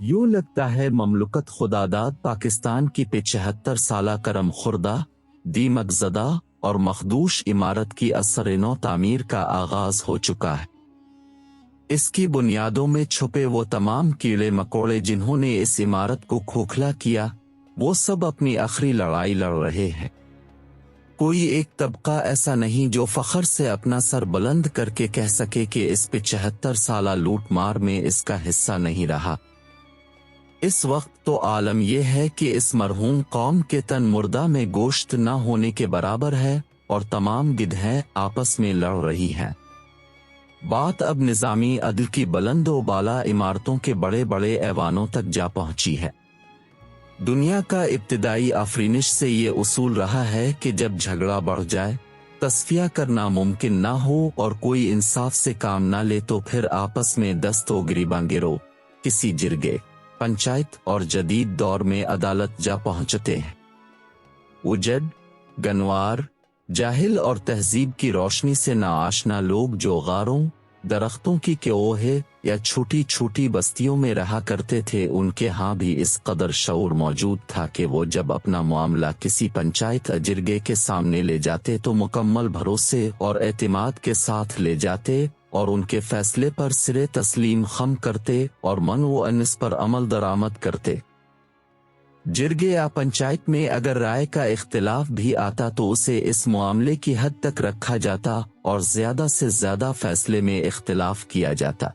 यूं लगता है ममलुकत खुदादाद पाकिस्तान की 75 साला करम खुर्दा, दीमक ज़दा और मखदूश इमारत की असर-ए-नौ तामीर का आगाज हो चुका है। इसकी बुनियादों में छुपे वो तमाम कीड़े मकोड़े जिन्होंने इस इमारत को खोखला किया, वो सब अपनी आखिरी लड़ाई लड़ रहे हैं। कोई एक तबका ऐसा नहीं जो फख्र से अपना सर बुलंद करके कह सके कि इस 75 साला लूट मार में इसका हिस्सा नहीं रहा। इस वक्त तो आलम यह है कि इस मरहूम कौम के तन मुर्दा में गोश्त न होने के बराबर है और तमाम गिद्धें आपस में लड़ रही हैं। बात अब निज़ामी अदल की बुलंद व बाला इमारतों के बड़े बड़े ऐवानों तक जा पहुंची है। दुनिया का इब्तिदाई आफरीनिश से ये उसूल रहा है कि जब झगड़ा बढ़ जाए, तस्फिया करना मुमकिन ना हो और कोई इंसाफ से काम ना ले तो फिर आपस में दस्त व गिरीबां गिरो किसी जिरगे, पंचायत और जदीद दौर में अदालत जा पहुंचते हैं। उजड़, गनवार, जाहिल और तहजीब की रोशनी से नाआशना लोग जो गारों, दरख्तों की क्योहे या छोटी छोटी बस्तियों में रहा करते थे, उनके यहाँ भी इस कदर शऊर मौजूद था कि वो जब अपना मामला किसी पंचायत अजिरगे के सामने ले जाते तो मुकम्मल भरोसे और एतमाद के साथ ले जाते और उनके फैसले पर सिरे तस्लीम खम करते और मन व अनिस पर अमल दरामद करते। जिरगे या पंचायत में अगर राय का इख्तिलाफ भी आता तो उसे इस मामले की हद तक रखा जाता और ज्यादा से ज्यादा फैसले में इख्तिलाफ किया जाता।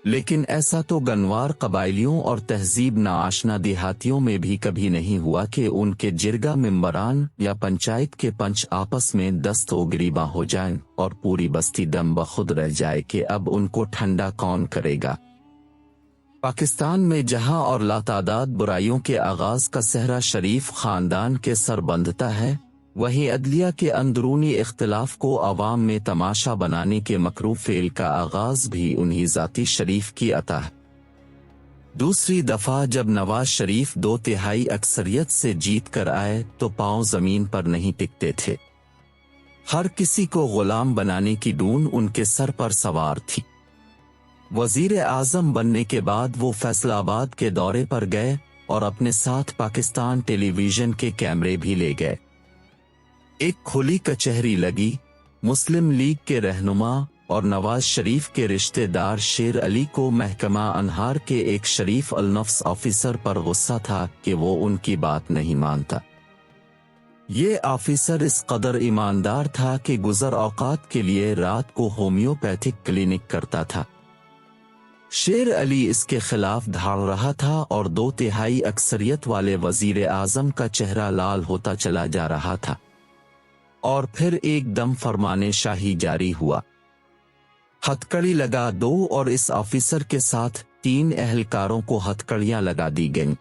लेकिन ऐसा तो गनवार कबाइलियों और तहजीब नाआशना देहातियों में भी कभी नहीं हुआ कि उनके जिरगा मेंबरान या पंचायत के पंच आपस में दस्त व गिरीबा हो जाएं और पूरी बस्ती दम बखुद रह जाए कि अब उनको ठंडा कौन करेगा। पाकिस्तान में जहां और लातादाद बुराइयों के आगाज का सहरा शरीफ खानदान के सर बंधता है, वहीं अदलिया के अंदरूनी इख्तिलाफ को अवाम में तमाशा बनाने के मकरूह फेल का आगाज भी उन्हीं जाती शरीफ की अता है। दूसरी दफा जब नवाज शरीफ 2/3 अक्सरियत से जीत कर आए तो पांव जमीन पर नहीं टिकते थे। हर किसी को गुलाम बनाने की डून उनके सर पर सवार थी। वजीर आजम बनने के बाद वो फैसलाबाद के दौरे पर गए और अपने साथ पाकिस्तान टेलीविजन के कैमरे भी ले गए। एक खुली कचहरी लगी। मुस्लिम लीग के रहनुमा और नवाज शरीफ के रिश्तेदार शेर अली को महकमा अनहार के एक शरीफ अलनफ्स ऑफिसर पर गुस्सा था कि वो उनकी बात नहीं मानता। ये ऑफिसर इस कदर ईमानदार था कि गुजर औकात के लिए रात को होम्योपैथिक क्लिनिक करता था। शेर अली इसके खिलाफ धाड़ रहा था और 2/3 अक्सरियत वाले वजीर आजम का चेहरा लाल होता चला जा रहा था। और फिर एकदम फरमाने शाही जारी हुआ। हथकड़ी लगा दो और इस ऑफिसर के साथ 3 एहलकारों को हथकड़ियां लगा दी गईं।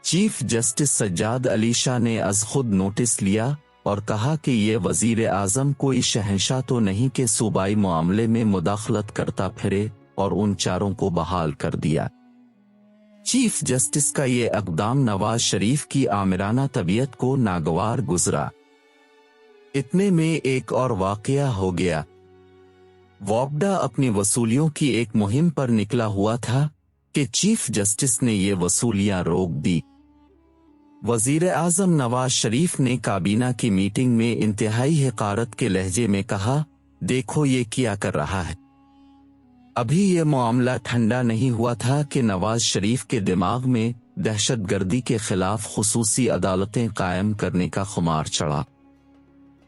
चीफ जस्टिस सज्जाद अली शाह ने अज खुद नोटिस लिया और कहा कि ये वजीर आजम कोई शहंशाह तो नहीं कि सूबाई मामले में मुदाखलत करता फिरे, और उन चारों को बहाल कर दिया। चीफ जस्टिस का ये इक़दाम नवाज शरीफ की आमिराना तबीयत को नागवार गुजरा। इतने में एक और वाकया हो गया। वॉबडा अपनी वसूलियों की एक मुहिम पर निकला हुआ था कि चीफ जस्टिस ने ये वसूलियां रोक दी। वजीर आजम नवाज शरीफ ने काबीना की मीटिंग में इंतहाई हकारत के लहजे में कहा, देखो ये क्या कर रहा है। अभी ये मामला ठंडा नहीं हुआ था कि नवाज शरीफ के दिमाग में दहशतगर्दी के खिलाफ खुसूसी अदालतें कायम करने का खुमार चढ़ा।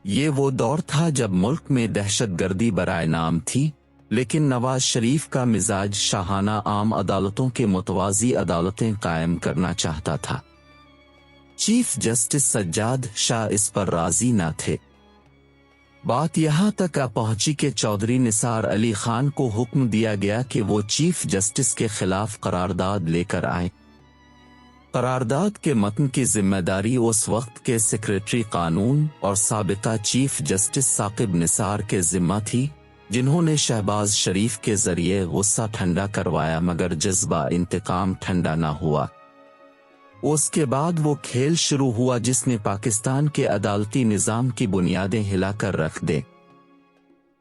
ये वो दौर था जब मुल्क में दहशतगर्दी बराए नाम थी, लेकिन नवाज शरीफ का मिजाज शाहाना आम अदालतों के मुतवाजी अदालतें कायम करना चाहता था। चीफ जस्टिस सज्जाद शाह इस पर राजी न थे। बात यहाँ तक आ पहुंची कि चौधरी निसार अली खान को हुक्म दिया गया कि वो चीफ जस्टिस के खिलाफ करारदाद लेकर आए। करारदाद के मतन की जिम्मेदारी उस वक्त के सेक्रेटरी कानून और साबिका चीफ जस्टिस साकिब निसार के जिम्मा थी, जिन्होंने शहबाज शरीफ के जरिए गुस्सा ठंडा करवाया, मगर जज्बा इंतकाम ठंडा ना हुआ। उसके बाद वो खेल शुरू हुआ जिसने पाकिस्तान के अदालती निज़ाम की बुनियादें हिलाकर रख दे।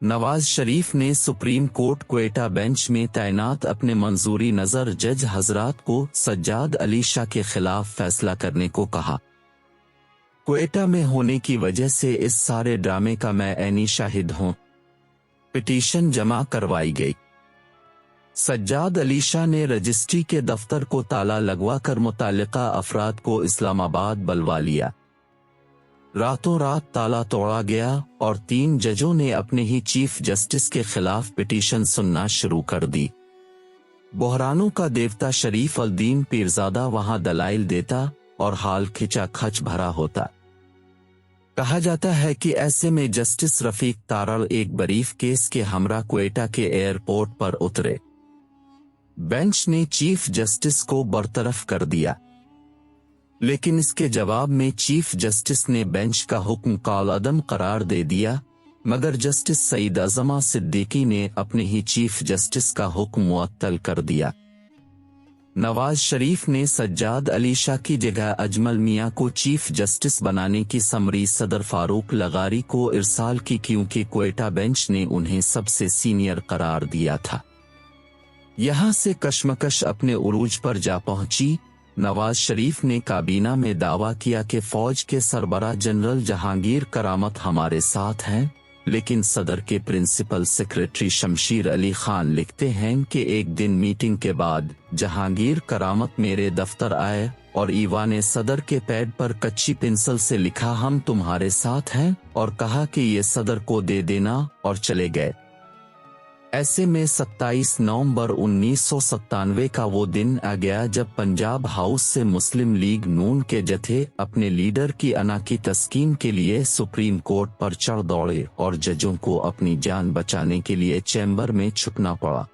नवाज शरीफ ने सुप्रीम कोर्ट क्वेटा बेंच में तैनात अपने मंजूरी नजर जज हजरात को सज्जाद अली शाह के खिलाफ फैसला करने को कहा। क्वेटा में होने की वजह से इस सारे ड्रामे का मैं ऐनी शाहिद हूं। पिटीशन जमा करवाई गई। सज्जाद अली शाह ने रजिस्ट्री के दफ्तर को ताला लगवाकर मुताल्लिका अफराद को इस्लामाबाद बुलवा लिया। रातों रात ताला तोड़ा गया और 3 जजों ने अपने ही चीफ जस्टिस के खिलाफ पिटीशन सुनना शुरू कर दी। बहरानों का देवता शरीफ अल-दीन पीरजादा वहां दलाइल देता और हाल खिंचा खच भरा होता। कहा जाता है कि ऐसे में जस्टिस रफीक तारड़ एक बरीफ केस के हमरा क्वेटा के एयरपोर्ट पर उतरे। बेंच ने चीफ जस्टिस को बरतरफ कर दिया, लेकिन इसके जवाब में चीफ जस्टिस ने बेंच का हुक्म कालअदम करार दे दिया, मगर जस्टिस सईद अज़मा सिद्दीकी ने अपने ही चीफ जस्टिस का हुक्म मुअत्तल कर दिया। नवाज शरीफ ने सज्जाद अली शाह की जगह अजमल मियां को चीफ जस्टिस बनाने की समरी सदर फारूक लगारी को इरसाल की, क्योंकि क्वेटा बेंच ने उन्हें सबसे सीनियर करार दिया था। यहां से कशमकश अपने उरूज पर जा पहुंची। नवाज शरीफ ने काबीना में दावा किया कि फौज के सरबराह जनरल जहांगीर करामत हमारे साथ हैं, लेकिन सदर के प्रिंसिपल सेक्रेटरी शमशीर अली खान लिखते हैं कि एक दिन मीटिंग के बाद जहांगीर करामत मेरे दफ्तर आए और ईवान सदर के पैड पर कच्ची पेंसिल से लिखा हम तुम्हारे साथ हैं और कहा कि ये सदर को दे देना, और चले गए। ऐसे में 27 नवंबर 1997 का वो दिन आ गया जब पंजाब हाउस से मुस्लिम लीग नून के जथे अपने लीडर की अना की तस्कीन के लिए सुप्रीम कोर्ट पर चढ़ दौड़े और जजों को अपनी जान बचाने के लिए चैम्बर में छुपना पड़ा।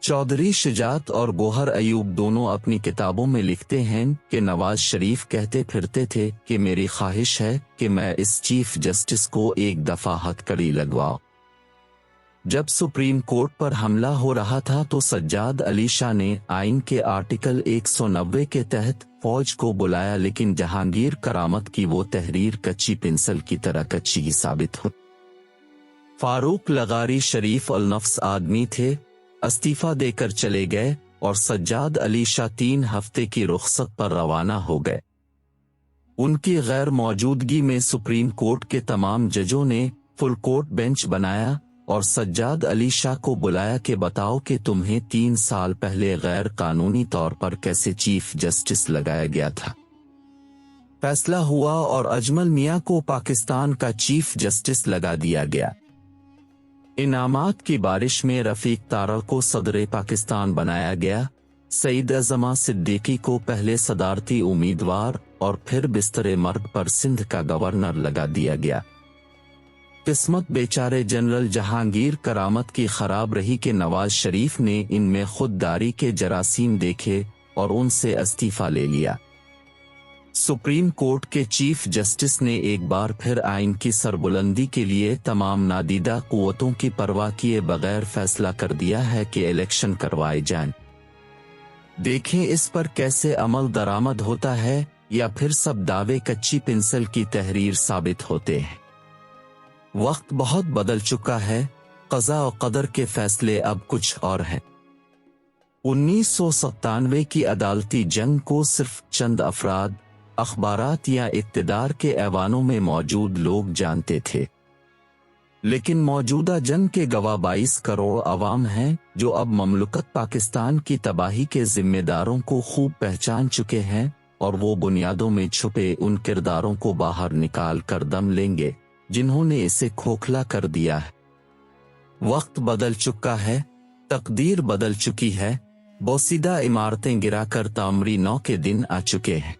चौधरी शुजात और गोहर अयूब दोनों अपनी किताबों में लिखते हैं कि नवाज शरीफ कहते फिरते थे कि मेरी ख्वाहिश है कि मैं इस चीफ जस्टिस को एक दफा हथकड़ी लगवाऊं। जब सुप्रीम कोर्ट पर हमला हो रहा था तो सज्जाद अली शाह ने आइन के आर्टिकल 190 के तहत फौज को बुलाया, लेकिन जहांगीर करामत की वो तहरीर कच्ची पेंसिल की तरह कच्ची ही साबित हुई। फारूक लगारी शरीफ अल नफ्स आदमी थे, इस्तीफा देकर चले गए और सज्जाद अली शाह 3 हफ्ते की रुखसत पर रवाना हो गए। उनकी गैर मौजूदगी में सुप्रीम कोर्ट के तमाम जजों ने फुल कोर्ट बेंच बनाया और सज्जाद अली शाह को बुलाया कि बताओ कि तुम्हें 3 साल पहले गैर कानूनी तौर पर कैसे चीफ जस्टिस लगाया गया था। फैसला हुआ और अजमल मियां को पाकिस्तान का चीफ जस्टिस लगा दिया गया। इनामात की बारिश में रफीक तारड़ को सदर पाकिस्तान बनाया गया। सईद अज़मा सिद्दीकी को पहले सदारती उम्मीदवार और फिर बिस्तरे मर्द पर सिंध का गवर्नर लगा दिया गया। किस्मत बेचारे जनरल जहांगीर करामत की खराब रही कि नवाज शरीफ ने इनमें खुददारी के जरासीम देखे और उनसे इस्तीफा ले लिया। सुप्रीम कोर्ट के चीफ जस्टिस ने एक बार फिर आइन की सरबुलंदी के लिए तमाम नादीदा कुव्वतों की परवाह किए बगैर फैसला कर दिया है कि इलेक्शन करवाए जाएं। देखें इस पर कैसे अमल दरामद होता है या फिर सब दावे कच्ची पेंसिल की तहरीर साबित होते हैं। वक्त बहुत बदल चुका है, क़ज़ा और क़दर के फैसले अब कुछ और हैं। 1997 की अदालती जंग को सिर्फ चंद अफराद, अखबारात या इक़्तिदार के ऐवानों में मौजूद लोग जानते थे, लेकिन मौजूदा जंग के गवाह 22 करोड़ अवाम हैं जो अब ममलकत पाकिस्तान की तबाही के जिम्मेदारों को खूब पहचान चुके हैं और वो बुनियादों में छुपे उन किरदारों को बाहर निकाल कर दम लेंगे जिन्होंने इसे खोखला कर दिया है। वक्त बदल चुका है, तकदीर बदल चुकी है, बोसीदा इमारतें गिराकर तामरी नौ के दिन आ चुके हैं।